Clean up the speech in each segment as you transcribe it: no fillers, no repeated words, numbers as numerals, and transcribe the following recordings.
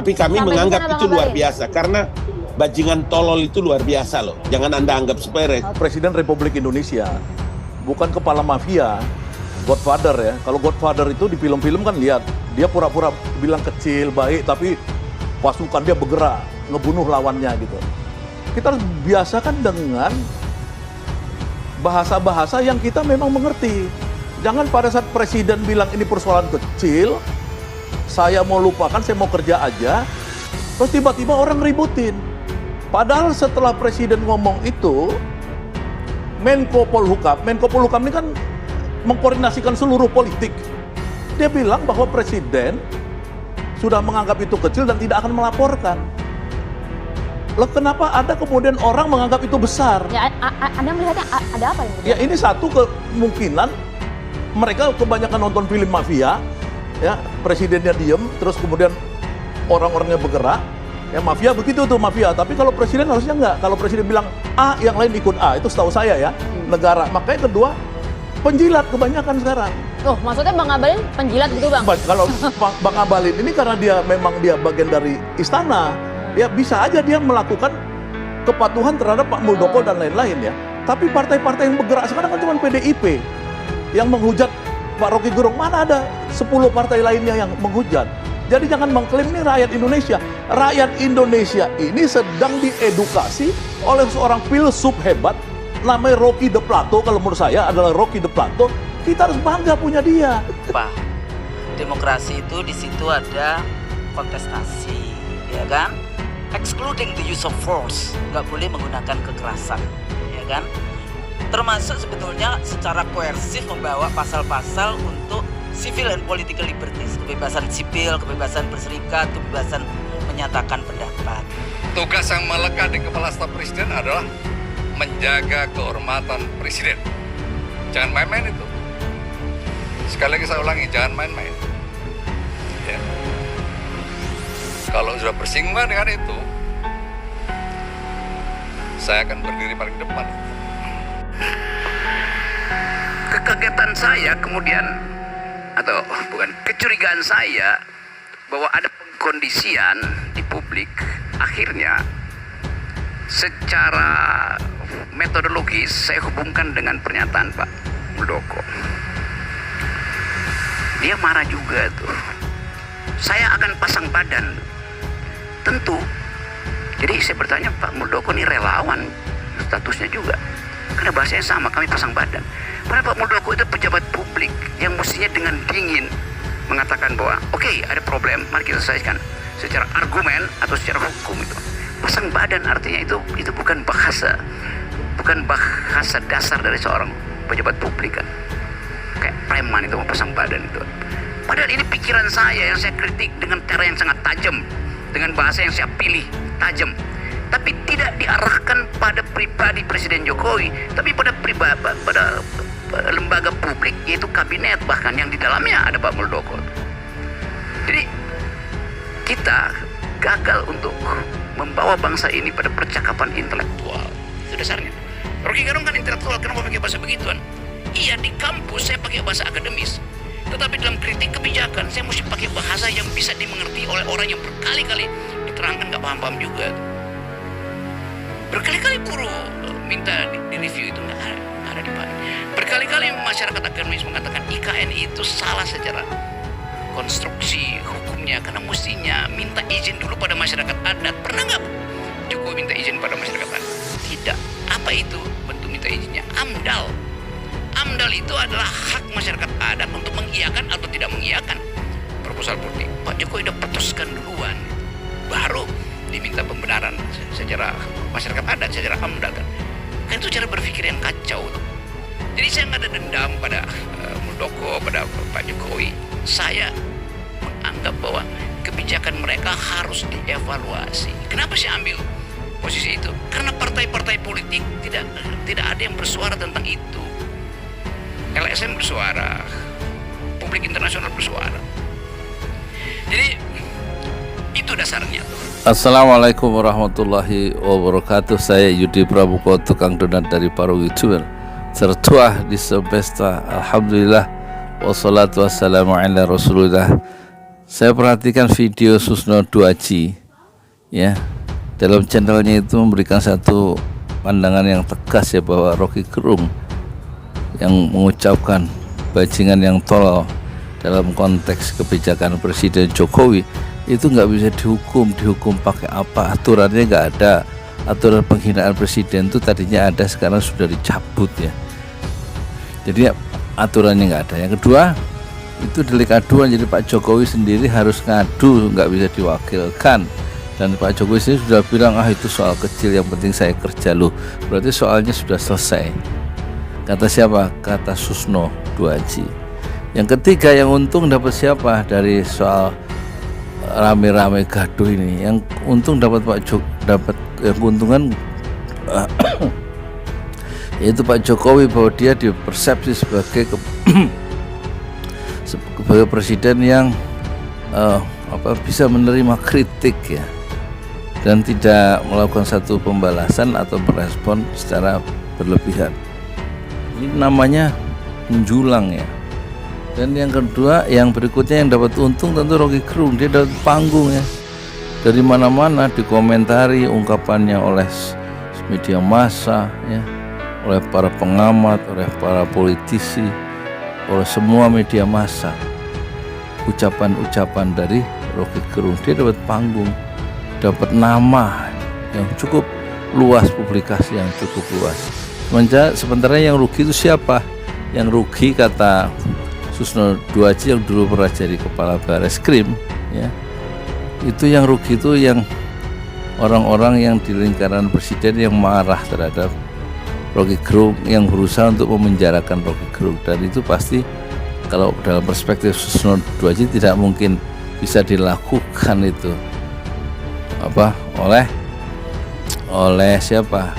Tapi kami Sampai di menganggap sana, itu Bang luar Abalin. biasa karena bajingan tolol itu luar biasa loh. Jangan Anda anggap sepele. Presiden Republik Indonesia bukan kepala mafia, Godfather ya. Kalau Godfather itu di film-film kan lihat, dia pura-pura bilang kecil, baik, tapi pasukan dia bergerak, ngebunuh lawannya gitu. Kita harus biasakan dengan bahasa-bahasa yang kita memang mengerti. Jangan pada saat presiden bilang ini persoalan kecil, saya mau lupakan, saya mau kerja aja, terus tiba-tiba orang ributin. Padahal setelah presiden ngomong itu, Menko Polhukam ini kan mengkoordinasikan seluruh politik. Dia bilang bahwa presiden sudah menganggap itu kecil dan tidak akan melaporkan. Loh, kenapa ada kemudian orang menganggap itu besar? Ya, Anda melihatnya ada apa ini? Ya ini satu kemungkinan mereka kebanyakan nonton film mafia, ya presidennya diem, terus kemudian orang-orangnya bergerak, ya mafia begitu tuh mafia. Tapi kalau presiden harusnya enggak. Kalau presiden bilang A, yang lain ikut A, itu setahu saya ya negara. Makanya kedua penjilat kebanyakan sekarang. Oh, maksudnya Bang Abalin penjilat gitu Bang? Kalau Bang Abalin ini karena dia memang dia bagian dari istana, ya bisa aja dia melakukan kepatuhan terhadap Pak Muldoko dan lain-lain ya. Tapi partai-partai yang bergerak sekarang kan cuma PDIP yang menghujat Pak Rocky Gerung. Mana ada 10 partai lainnya yang menghujat. Jadi jangan mengklaim ini rakyat Indonesia. Rakyat Indonesia ini sedang diedukasi oleh seorang filsuf hebat namanya Rocky de Plato. Kalau menurut saya adalah Rocky de Plato. Kita harus bangga punya dia. Pak, demokrasi itu di situ ada kontestasi, ya kan? Excluding the use of force, nggak boleh menggunakan kekerasan, ya kan? Termasuk sebetulnya secara koersif membawa pasal-pasal untuk civil and political liberties, kebebasan sipil, kebebasan berserikat, kebebasan menyatakan pendapat. Tugas yang melekat di kepala staf presiden adalah menjaga kehormatan presiden. Jangan main-main itu. Sekali lagi saya ulangi, jangan main-main. Ya. Kalau sudah bersinggungan dengan itu, saya akan berdiri paling depan. Kekagetan saya kemudian, atau bukan, kecurigaan saya bahwa ada pengkondisian di publik, akhirnya secara metodologis saya hubungkan dengan pernyataan Pak Muldoko. Dia marah juga tuh. Saya akan pasang badan. Tentu. Jadi saya bertanya, Pak Muldoko ini relawan statusnya juga. Karena bahasanya sama, kami pasang badan. Padahal Pak Muldoko itu pejabat publik yang mestinya dengan dingin mengatakan bahwa oke, ada problem, mari kita selesaikan secara argumen atau secara hukum itu. Pasang badan artinya itu bukan bahasa dasar dari seorang pejabat publik kan. Kayak preman itu mau pasang badan itu. Padahal ini pikiran saya yang saya kritik dengan cara yang sangat tajam, dengan bahasa yang saya pilih tajam, tapi tidak diarahkan pada pribadi Presiden Jokowi, tapi pada lembaga publik, yaitu kabinet bahkan yang di dalamnya ada Pak Muldoko. Jadi kita gagal untuk membawa bangsa ini pada percakapan intelektual. Itu dasarnya. Rocky Gerung kan intelektual, kenapa pakai bahasa begituan? Iya, di kampus saya pakai bahasa akademis, tetapi dalam kritik kebijakan saya mesti pakai bahasa yang bisa dimengerti oleh orang yang berkali-kali diterangkan gak paham-paham juga. Berkali-kali buruh minta di review itu nggak ada di balik. Berkali-kali masyarakat akademis mengatakan IKN itu salah secara konstruksi hukumnya karena mestinya minta izin dulu pada masyarakat adat. Pernah nggak Jokowi minta izin pada masyarakat adat? Tidak. Apa itu bentuk minta izinnya? AMDAL. AMDAL itu adalah hak masyarakat adat untuk mengiyakan atau tidak mengiyakan proposal politik. Pak Jokowi udah putuskan duluan, baru diminta pembenaran secara masyarakat adat, secara AMDAL kan. Kan itu cara berpikir yang kacau. Jadi saya nggak ada dendam pada Muldoko, pada Pak Jokowi. Saya menganggap bahwa kebijakan mereka harus dievaluasi. Kenapa saya ambil posisi itu? Karena partai-partai politik tidak ada yang bersuara tentang itu. LSM bersuara, publik internasional bersuara. Jadi itu dasarnya tuh. Assalamualaikum warahmatullahi wabarakatuh. Saya Yudi Prabuko, tukang donat dari Paru YouTuber, tertua di semesta. Alhamdulillah, wassalatu wassalamu ala rasulullah. Saya perhatikan video Susno Duaji, ya, dalam channelnya itu memberikan satu pandangan yang tegas ya, bahwa Rocky Gerung yang mengucapkan bajingan yang tolol dalam konteks kebijakan Presiden Jokowi itu nggak bisa dihukum pakai apa, aturannya nggak ada. Aturan penghinaan presiden itu tadinya ada, sekarang sudah dicabut ya, jadi aturannya nggak ada. Yang kedua, itu delik aduan, jadi Pak Jokowi sendiri harus ngadu, nggak bisa diwakilkan. Dan Pak Jokowi sendiri sudah bilang, itu soal kecil, yang penting saya kerja loh. Berarti soalnya sudah selesai. Kata siapa? Kata Susno Duaji. Yang ketiga, yang untung dapat siapa dari soal rame-rame gaduh ini? Yang untung dapat yang keuntungan yaitu Pak Jokowi, bahwa dia dipersepsi sebagai sebagai presiden yang bisa menerima kritik ya, dan tidak melakukan satu pembalasan atau merespon secara berlebihan. Ini namanya menjulang ya. Dan yang kedua, yang berikutnya yang dapat untung tentu Rocky Gerung, dia dapat panggung ya. Dari mana-mana dikomentari ungkapannya oleh media massa ya, oleh para pengamat, oleh para politisi, oleh semua media massa. Ucapan-ucapan dari Rocky Gerung, dia dapat panggung, dapat nama yang cukup luas, publikasi yang cukup luas. Sementara yang rugi itu siapa? Yang rugi kata Susno Duaji yang dulu pernah jadi kepala Bareskrim ya, itu yang rugi itu yang orang-orang yang di lingkaran presiden yang marah terhadap Rocky Gerung, yang berusaha untuk memenjarakan Rocky Gerung. Dan itu pasti kalau dalam perspektif Susno Duaji tidak mungkin bisa dilakukan itu oleh siapa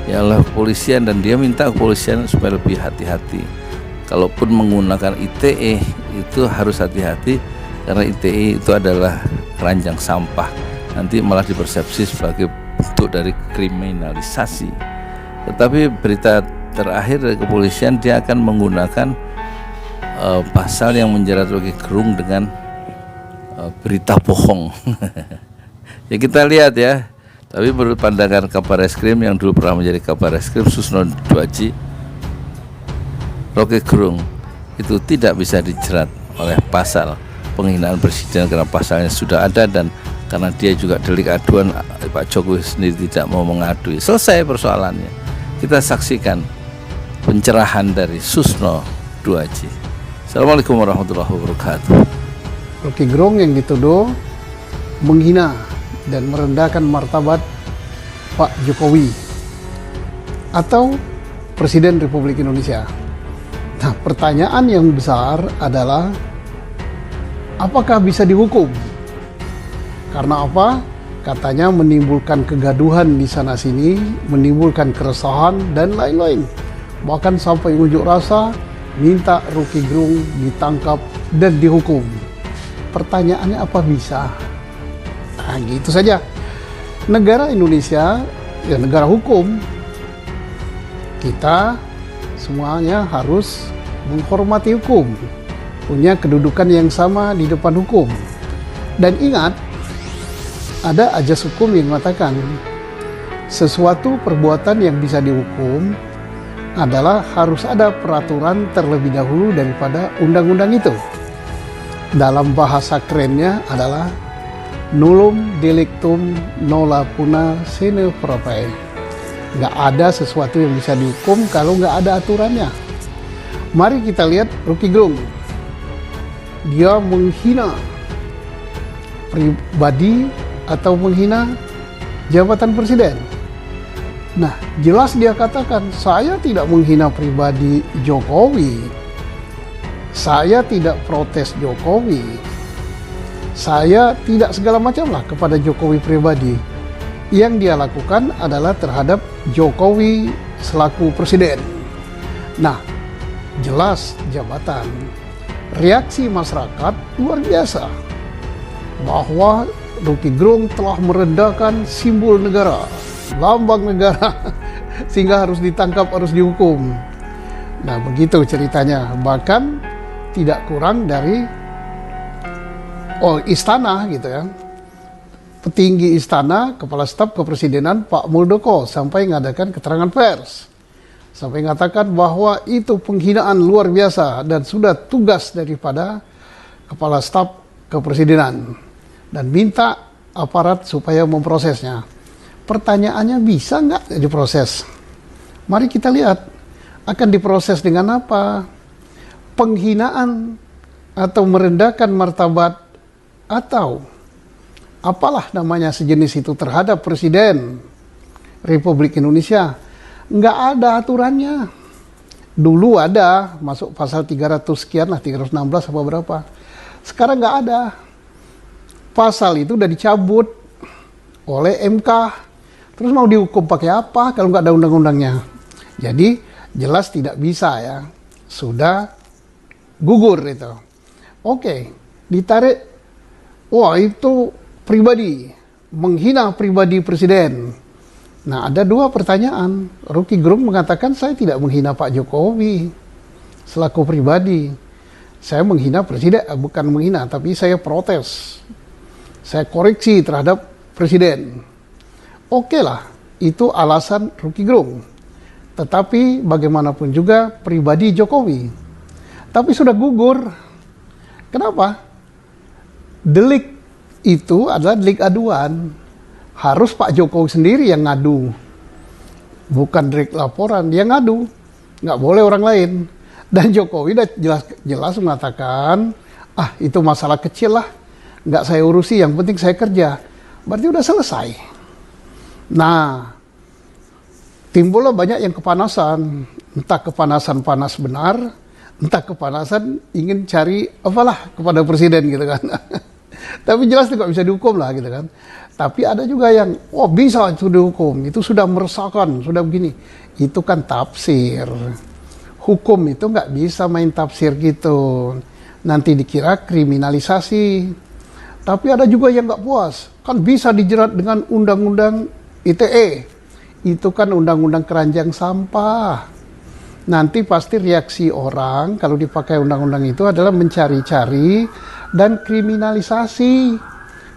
ya, oleh kepolisian. Dan dia minta kepolisian supaya lebih hati-hati, kalaupun menggunakan ITE itu harus hati-hati, karena ITE itu adalah keranjang sampah, nanti malah dipersepsi sebagai bentuk dari kriminalisasi. Tetapi berita terakhir dari kepolisian, dia akan menggunakan pasal yang menjerat Rocky Gerung dengan berita bohong. Ya kita lihat ya. Tapi menurut pandangan Kabar Reskrim yang dulu pernah menjadi Kabar Reskrim, Susno Duaji, Rocky Gerung itu tidak bisa dijerat oleh pasal penghinaan presiden karena pasalnya sudah ada, dan karena dia juga delik aduan, Pak Jokowi sendiri tidak mau mengadui. Selesai persoalannya. Kita saksikan pencerahan dari Susno Duaji. Assalamualaikum warahmatullahi wabarakatuh. Rocky Gerung yang dituduh menghina dan merendahkan martabat Pak Jokowi atau Presiden Republik Indonesia. Nah, pertanyaan yang besar adalah apakah bisa dihukum? Karena apa? Katanya menimbulkan kegaduhan di sana sini, menimbulkan keresahan dan lain-lain. Bahkan sampai unjuk rasa minta Rocky Gerung ditangkap dan dihukum. Pertanyaannya apa bisa? Nah, gitu saja. Negara Indonesia ya negara hukum. Kita semuanya harus menghormati hukum, punya kedudukan yang sama di depan hukum. Dan ingat, ada ajas hukum yang mengatakan sesuatu perbuatan yang bisa dihukum adalah harus ada peraturan terlebih dahulu daripada undang-undang itu. Dalam bahasa kerennya adalah nullum delictum nola puna sine prope. Nggak ada sesuatu yang bisa dihukum kalau nggak ada aturannya. Mari kita lihat Rocky Gerung. Dia menghina pribadi atau menghina jabatan presiden. Nah, jelas dia katakan, saya tidak menghina pribadi Jokowi. Saya tidak protes Jokowi. Saya tidak segala macam lah kepada Jokowi pribadi. Yang dia lakukan adalah terhadap Jokowi selaku presiden. Nah, jelas jabatan. Reaksi masyarakat luar biasa bahwa Rocky Gerung telah merendahkan simbol negara, lambang negara, sehingga harus ditangkap, harus dihukum. Nah, begitu ceritanya. Bahkan tidak kurang dari istana gitu ya. Petinggi istana, kepala staf kepresidenan Pak Muldoko sampai mengadakan keterangan pers. Sampai mengatakan bahwa itu penghinaan luar biasa dan sudah tugas daripada kepala staf kepresidenan. Dan minta aparat supaya memprosesnya. Pertanyaannya, bisa nggak diproses? Mari kita lihat, akan diproses dengan apa? Penghinaan atau merendahkan martabat atau apalah namanya sejenis itu terhadap Presiden Republik Indonesia. Nggak ada aturannya. Dulu ada, masuk pasal 300 sekian lah, 316 apa berapa. Sekarang nggak ada. Pasal itu udah dicabut oleh MK. Terus mau dihukum pakai apa kalau nggak ada undang-undangnya? Jadi jelas tidak bisa ya. Sudah gugur itu. Oke, ditarik. Wah, itu pribadi, menghina pribadi presiden. Nah, ada dua pertanyaan. Rocky Gerung mengatakan saya tidak menghina Pak Jokowi selaku pribadi. Saya menghina presiden, bukan menghina, tapi saya protes. Saya koreksi terhadap presiden. Oke lah, itu alasan Rocky Gerung. Tetapi bagaimanapun juga pribadi Jokowi. Tapi sudah gugur. Kenapa? Delik itu adalah delik aduan. Harus Pak Jokowi sendiri yang ngadu. Bukan delik laporan, dia ngadu. Nggak boleh orang lain. Dan Jokowi udah jelas mengatakan, itu masalah kecil lah. Nggak saya urusi, yang penting saya kerja. Berarti udah selesai. Nah, timbullah banyak yang kepanasan. Entah kepanasan panas benar, entah kepanasan ingin cari apalah kepada presiden gitu kan. Tapi jelas itu nggak bisa dihukum lah gitu kan. Tapi ada juga yang, bisa itu dihukum, itu sudah meresahkan, sudah begini. Itu kan tafsir. Hukum itu nggak bisa main tafsir gitu. Nanti dikira kriminalisasi. Tapi ada juga yang nggak puas. Kan bisa dijerat dengan undang-undang ITE. Itu kan undang-undang keranjang sampah. Nanti pasti reaksi orang kalau dipakai undang-undang itu adalah mencari-cari dan kriminalisasi.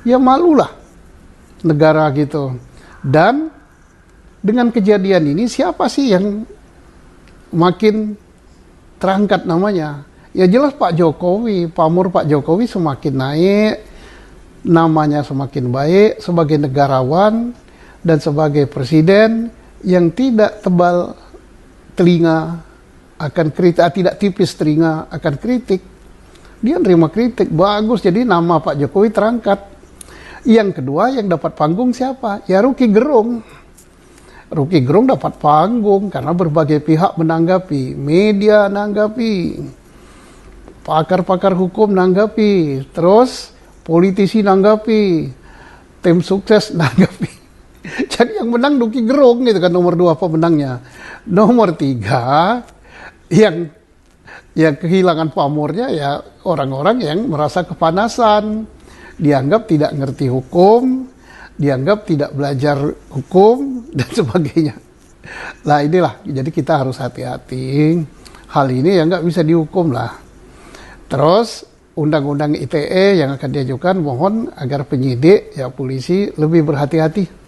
Ya malulah negara gitu. Dan dengan kejadian ini siapa sih yang makin terangkat namanya? Ya jelas Pak Jokowi, pamor Pak Jokowi semakin naik, namanya semakin baik sebagai negarawan dan sebagai presiden yang tidak tebal telinga akan kritik, tidak tipis telinga akan kritik. Dia nerima kritik, bagus, jadi nama Pak Jokowi terangkat. Yang kedua yang dapat panggung siapa? Ya Rocky Gerung. Rocky Gerung dapat panggung karena berbagai pihak menanggapi, media menanggapi, pakar-pakar hukum menanggapi, terus politisi menanggapi, tim sukses menanggapi. Jadi yang menang Rocky Gerung gitu kan, nomor 2 pemenangnya. Nomor 3 yang kehilangan pamornya ya orang-orang yang merasa kepanasan, dianggap tidak ngerti hukum, dianggap tidak belajar hukum dan sebagainya. Nah inilah, jadi kita harus hati-hati. Hal ini ya nggak bisa dihukum lah. Terus undang-undang ITE yang akan diajukan, mohon agar penyidik ya polisi lebih berhati-hati.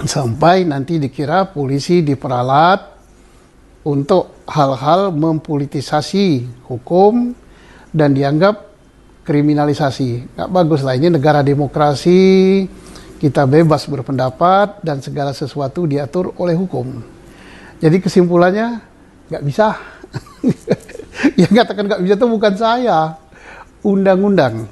Sampai nanti dikira polisi diperalat untuk hal-hal mempolitisasi hukum dan dianggap kriminalisasi. Nggak bagus lah, ini negara demokrasi, kita bebas berpendapat dan segala sesuatu diatur oleh hukum. Jadi kesimpulannya nggak bisa. Yang katakan nggak bisa itu bukan saya, undang-undang.